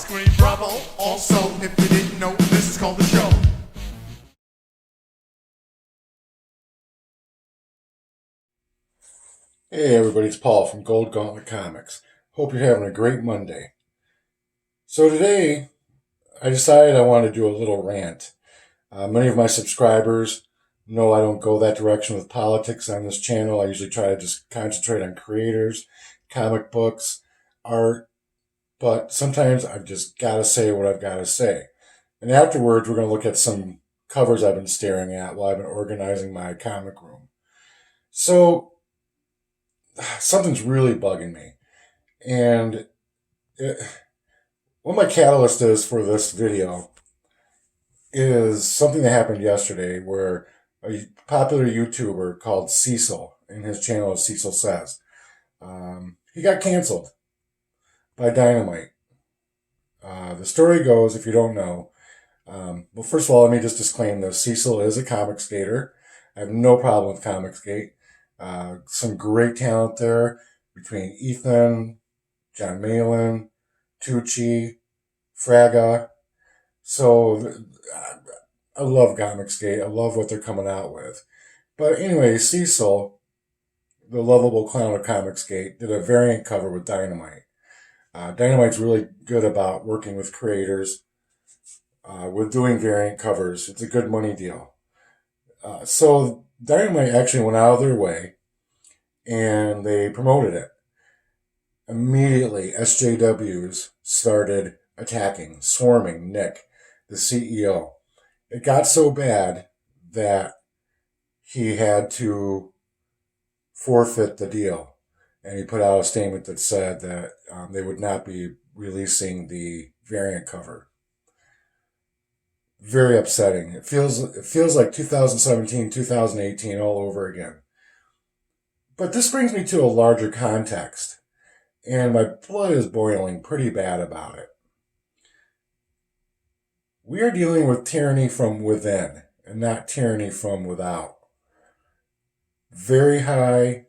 scream bravo. Also, if you didn't know, this is called the show. Hey everybody, it's Paul from Gauntlet Comix. Hope you're having a great Monday. So today, I decided I wanted to do a little rant. Many of my subscribers know I don't go that direction with politics on this channel. I usually try to just concentrate on creators, comic books, art, but sometimes I've just got to say what I've got to say. And afterwards, we're going to look at some covers I've been staring at while I've been organizing my comic room. So, something's really bugging me. And what my catalyst is for this video is something that happened yesterday where a popular YouTuber called Cecil, in his channel Cecil Says, he got canceled by Dynamite. The story goes, if you don't know, well, first of all, let me just disclaim this. Cecil is a comic skater. I have no problem with Comixgate. Some great talent there between Ethan, John Malin, Tucci, Fraga. So I love Comixgate. I love what they're coming out with. But anyway, Cecil, the lovable clown of Comixgate, did a variant cover with Dynamite. Dynamite's really good about working with creators, with doing variant covers. It's a good money deal. So Dynamite actually went out of their way and they promoted it. Immediately, SJWs started attacking, swarming Nick, the CEO. It got so bad that he had to forfeit the deal. And he put out a statement that said that they would not be releasing the variant cover. Very upsetting. It feels like 2017, 2018 all over again. But this brings me to a larger context. And my blood is boiling pretty bad about it. We are dealing with tyranny from within and not tyranny from without. Very high,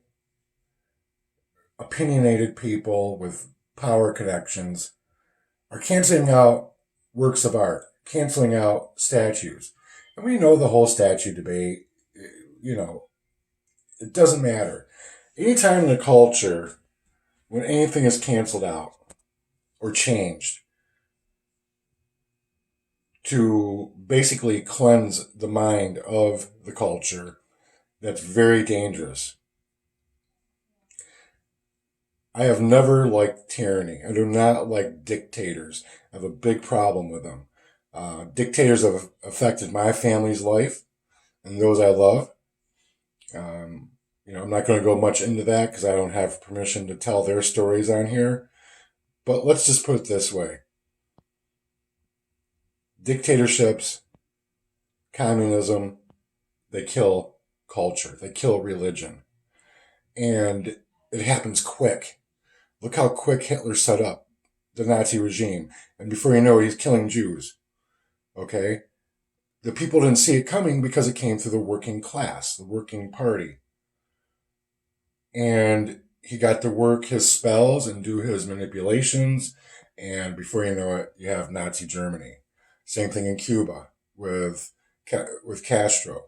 opinionated people with power connections are canceling out works of art, canceling out statues. And we know the whole statue debate, it doesn't matter. Anytime in a culture when anything is canceled out or changed to basically cleanse the mind of the culture, that's very dangerous. I have never liked tyranny. I do not like dictators. I have a big problem with them. Dictators have affected my family's life and those I love. I'm not going to go much into that because I don't have permission to tell their stories on here. But let's just put it this way. Dictatorships, communism, they kill culture. They kill religion. And it happens quick. Look how quick Hitler set up the Nazi regime. And before you know it, he's killing Jews. Okay? The people didn't see it coming because it came through the working class, the working party. And he got to work his spells and do his manipulations. And before you know it, you have Nazi Germany. Same thing in Cuba with Castro.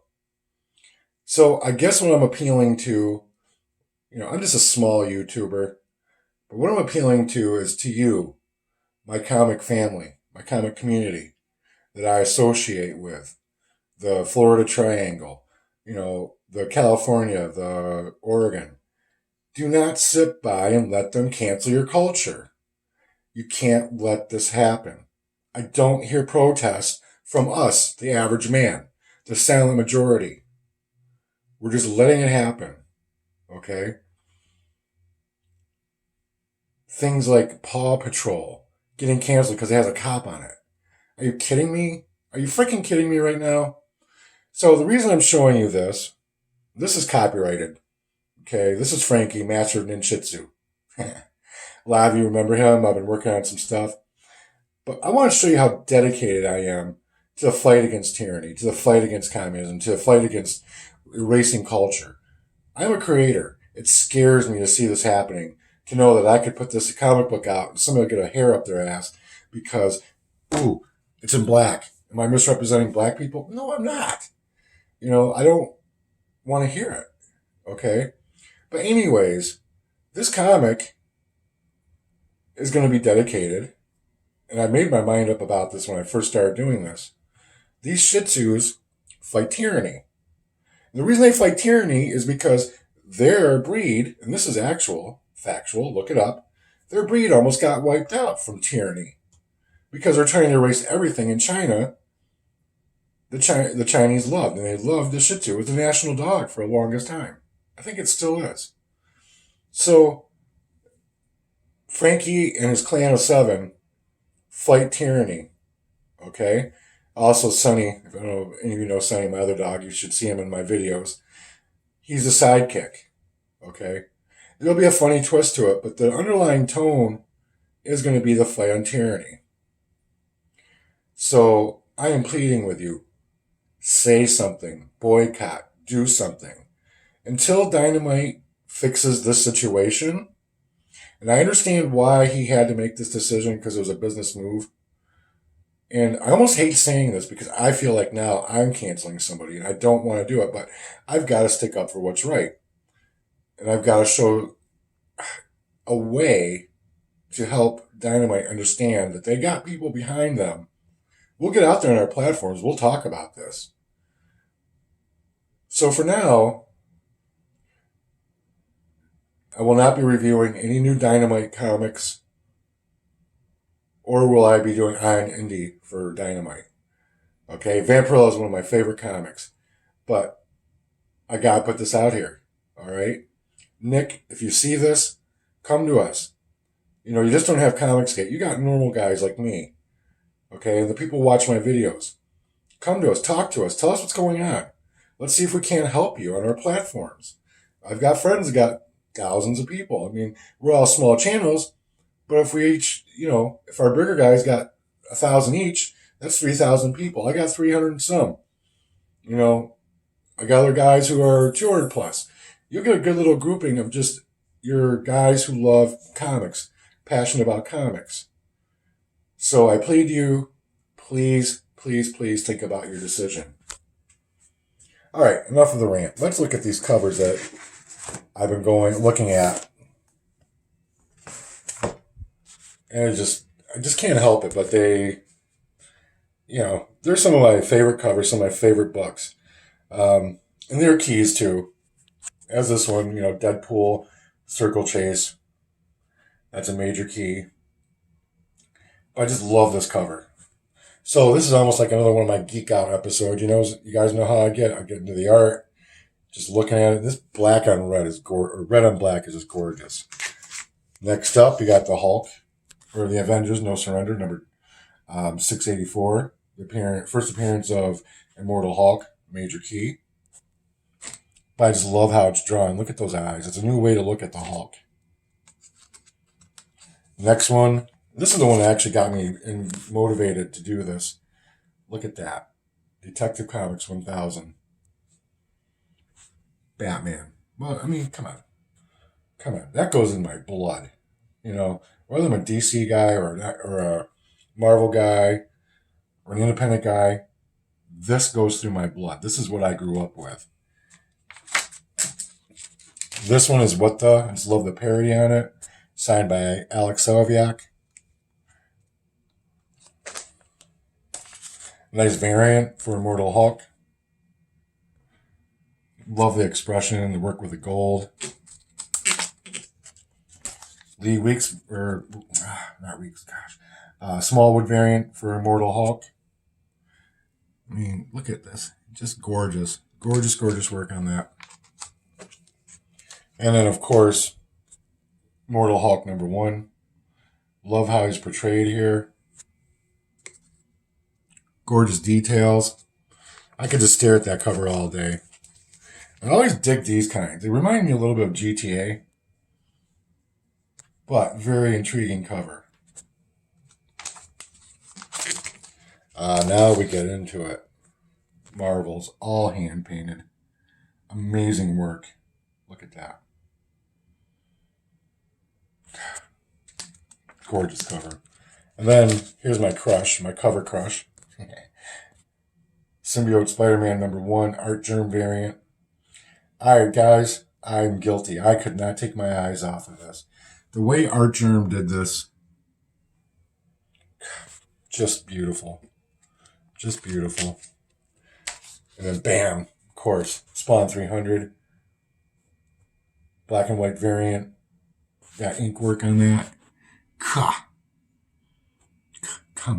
So I guess what I'm appealing to, I'm just a small YouTuber. But what I'm appealing to is to you, my comic family, my comic community that I associate with. The Florida Triangle, the California, the Oregon. Do not sit by and let them cancel your culture. You can't let this happen. I don't hear protests from us, the average man, the silent majority. We're just letting it happen, okay? Things like Paw Patrol getting canceled because it has a cop on it. Are you kidding me? Are you freaking kidding me right now? So the reason I'm showing you this is copyrighted. Okay, this is Frankie, Master of Ninjutsu. A lot of you remember him. I've been working on some stuff. But I want to show you how dedicated I am to the fight against tyranny, to the fight against communism, to the fight against erasing culture. I'm a creator. It scares me to see this happening, to know that I could put this comic book out and somebody will get a hair up their ass because, ooh, it's in black. Am I misrepresenting black people? No, I'm not. You know, I don't want to hear it. Okay? But anyways, this comic is going to be dedicated, and I made my mind up about this when I first started doing this. These Shih Tzus fight tyranny. And the reason they fight tyranny is because their breed, and this is actual, factual, look it up, their breed almost got wiped out from tyranny because they're trying to erase everything in China. The Chinese loved, and they loved the Shih Tzu. It was the national dog for the longest time. I think it still is. So, Frankie and his clan of 7 fight tyranny. Okay? Also, Sonny, if I don't know if any of you know Sonny, my other dog, you should see him in my videos. He's a sidekick. Okay? There'll be a funny twist to it, but the underlying tone is going to be the fight on tyranny. So, I am pleading with you. Say something. Boycott. Do something. Until Dynamite fixes this situation, and I understand why he had to make this decision because it was a business move. And I almost hate saying this because I feel like now I'm canceling somebody and I don't want to do it, but I've got to stick up for what's right. And I've got to show a way to help Dynamite understand that they got people behind them. We'll get out there on our platforms. We'll talk about this. So for now, I will not be reviewing any new Dynamite comics, or will I be doing Iron Indie for Dynamite. Okay, Vampirella is one of my favorite comics, but I gotta put this out here, all right? Nick, if you see this, come to us. You know, you just don't have Comics Gate. You got normal guys like me, okay? And the people who watch my videos. Come to us, talk to us, tell us what's going on. Let's see if we can't help you on our platforms. I've got friends that got thousands of people. I mean, we're all small channels, but if we each, you know, if our bigger guys got 1,000 each, that's 3,000 people. I got 300 and some. You know, I got other guys who are 200 plus. You'll get a good little grouping of just your guys who love comics, passionate about comics. So I plead to you, please, please, please think about your decision. All right, enough of the rant. Let's look at these covers that I've been looking at. And I just can't help it, but they, you know, they're some of my favorite covers, some of my favorite books. And they're keys too. As this one, you know, Deadpool, Circle Chase. That's a major key. I just love this cover. So this is almost like another one of my Geek Out episodes. You know, you guys know how I get into the art. Just looking at it. This black on red is red on black is just gorgeous. Next up, you got the Hulk, or the Avengers No Surrender, number 684. The first appearance of Immortal Hulk, major key. But I just love how it's drawn. Look at those eyes. It's a new way to look at the Hulk. Next one. This is the one that actually got me motivated to do this. Look at that. Detective Comics 1000. Batman. Well, I mean, come on. Come on. That goes in my blood. You know, whether I'm a DC guy or a Marvel guy or an independent guy, this goes through my blood. This is what I grew up with. This one is What The. I just love the parody on it. Signed by Alex Soviak. Nice variant for Immortal Hulk. Love the expression, the work with the gold. The Smallwood variant for Immortal Hulk. I mean, look at this. Just gorgeous. Gorgeous, gorgeous work on that. And then, of course, Immortal Hulk number 1. Love how he's portrayed here. Gorgeous details. I could just stare at that cover all day. I always dig these kinds. They remind me a little bit of GTA. But very intriguing cover. Now we get into it. Marvels, all hand painted. Amazing work. Look at that. Gorgeous cover. And then here's my crush, my cover crush. Symbiote Spider-Man #1 Art Germ variant. Alright guys, I'm guilty. I could not take my eyes off of this. The way Art Germ did this, just beautiful. Just beautiful. And then bam, of course, Spawn 300. Black and white variant. Got ink work on that. Come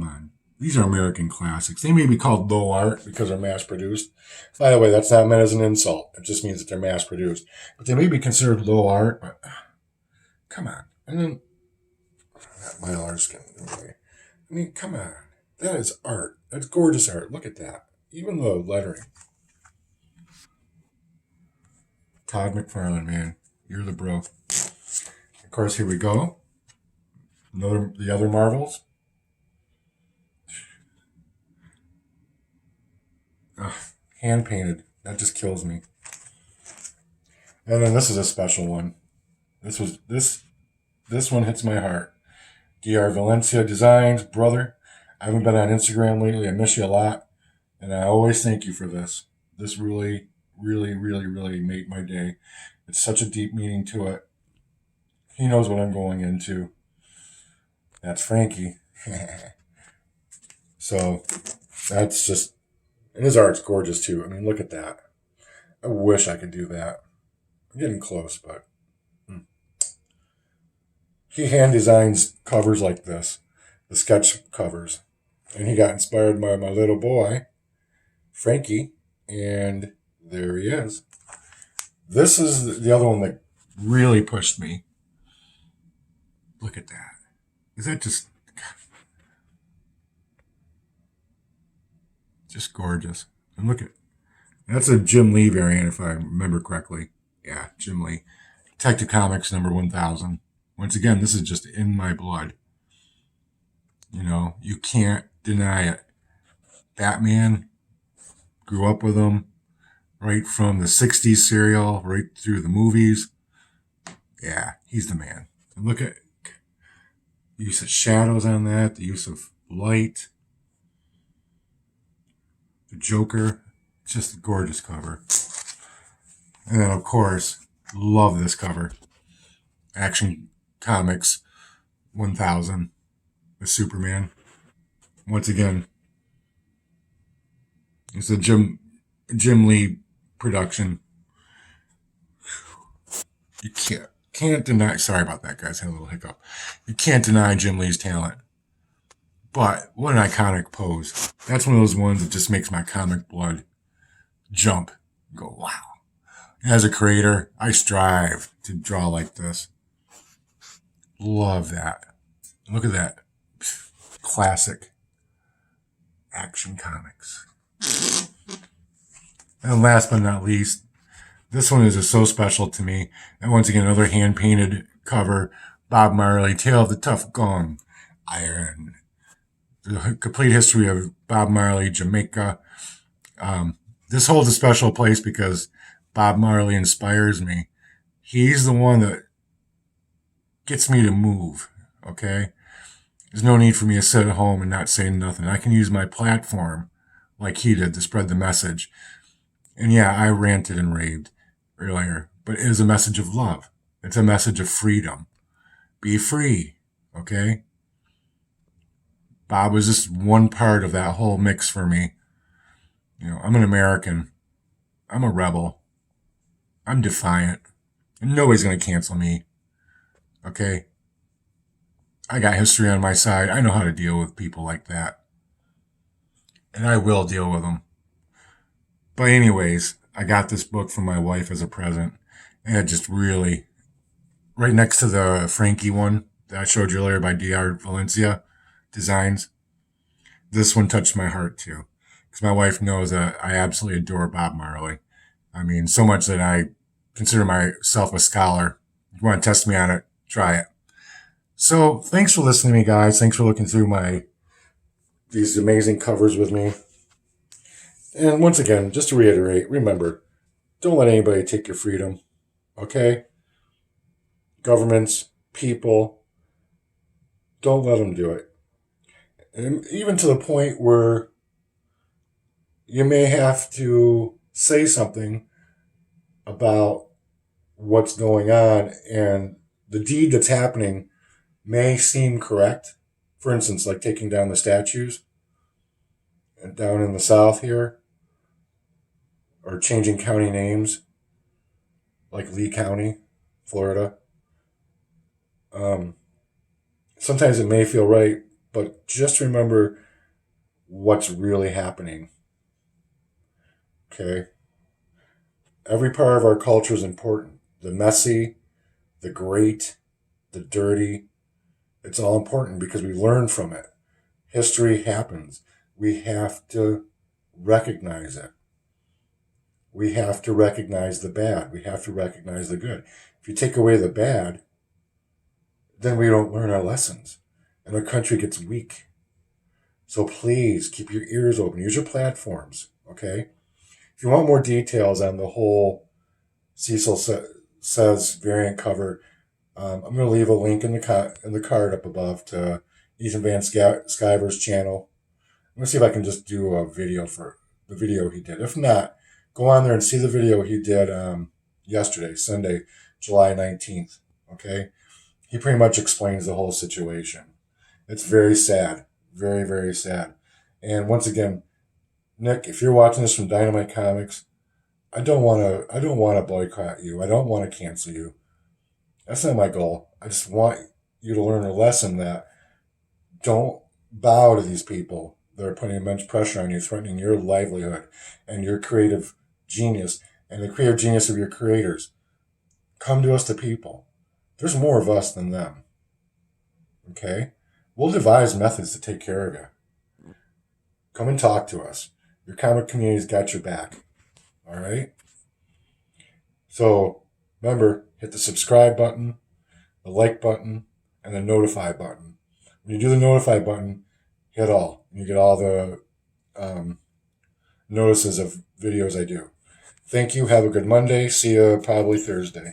on. These are American classics. They may be called low art because they're mass produced. By the way, that's not meant as an insult. It just means that they're mass produced. But they may be considered low art, but come on. And then my art's getting in the way. I mean, come on. That is art. That's gorgeous art. Look at that. Even the lettering. Todd McFarlane, man. You're the bro. Of course, here we go. The other Marvels. Hand painted. That just kills me. And then this is a special one. This one hits my heart. DR Valencia Designs, brother. I haven't been on Instagram lately. I miss you a lot. And I always thank you for this. This really, really, really, really made my day. It's such a deep meaning to it. He knows what I'm going into. That's Frankie. So, that's just... And his art's gorgeous, too. I mean, look at that. I wish I could do that. I'm getting close, but... He hand designs covers like this. The sketch covers. And he got inspired by my little boy, Frankie. And there he is. This is the other one that really pushed me. Look at that. Is that just gorgeous? And look at, that's a Jim Lee variant, if I remember correctly. Yeah, Jim Lee. Detective Comics #1000. Once again, this is just in my blood. You know, you can't deny it. Batman, grew up with him, right from the 60s serial, right through the movies. Yeah, he's the man. And look at the use of shadows on that, the use of light. The Joker, just a gorgeous cover. And then, of course, love this cover. Action Comics 1000 with Superman. Once again, it's a Jim Lee production. You can't deny. Sorry about that, guys. I had a little hiccup. You can't deny Jim Lee's talent. But what an iconic pose. That's one of those ones that just makes my comic blood jump. Go, wow. As a creator, I strive to draw like this. Love that. Look at that. Classic Action Comics. And last but not least, this one is just so special to me. And once again, another hand-painted cover. Bob Marley, Tale of the Tough Gong Iron. The complete history of Bob Marley, Jamaica. This holds a special place because Bob Marley inspires me. He's the one that gets me to move, okay? There's no need for me to sit at home and not say nothing. I can use my platform like he did to spread the message. And yeah, I ranted and raved earlier, but it is a message of love. It's a message of freedom. Be free, okay? Bob was just one part of that whole mix for me. You know, I'm an American. I'm a rebel. I'm defiant. And nobody's going to cancel me. Okay? I got history on my side. I know how to deal with people like that. And I will deal with them. But anyways, I got this book from my wife as a present. And it just really, right next to the Frankie one that I showed you earlier by DR Valencia Designs, this one touched my heart too. Because my wife knows that I absolutely adore Bob Marley. I mean, so much that I consider myself a scholar. If you want to test me on it, try it. So thanks for listening to me, guys. Thanks for looking through these amazing covers with me. And once again, just to reiterate, remember, don't let anybody take your freedom. Okay? Governments, people, don't let them do it. And even to the point where you may have to say something about what's going on, and the deed that's happening may seem correct. For instance, like taking down the statues and down in the South here, or changing county names like Lee County, Florida. Sometimes it may feel right, but just remember what's really happening. Okay? Every part of our culture is important. The messy, the great, the dirty. It's all important because we learn from it. History happens. We have to recognize it. We have to recognize the bad. We have to recognize the good. If you take away the bad, then we don't learn our lessons, and our country gets weak. So please keep your ears open. Use your platforms, okay? If you want more details on the whole Cecil Says variant cover, I'm going to leave a link in the card up above to Ethan Van Sciver's channel. I'm going to see if I can just do a video for the video he did. If not, go on there and see the video he did yesterday, Sunday, July 19th, okay? He pretty much explains the whole situation. It's very sad. Very, very sad. And once again, Nick, if you're watching this from Dynamite Comics, I don't want to boycott you. I don't want to cancel you. That's not my goal. I just want you to learn a lesson that don't bow to these people that are putting immense pressure on you, threatening your livelihood and your creative genius and the creative genius of your creators. Come to us, the people. There's more of us than them. Okay? We'll devise methods to take care of you. Come and talk to us. Your comic community's got your back. All right? So, remember, hit the subscribe button, the like button, and the notify button. When you do the notify button, hit all. You get all the notices of videos I do. Thank you. Have a good Monday. See you probably Thursday.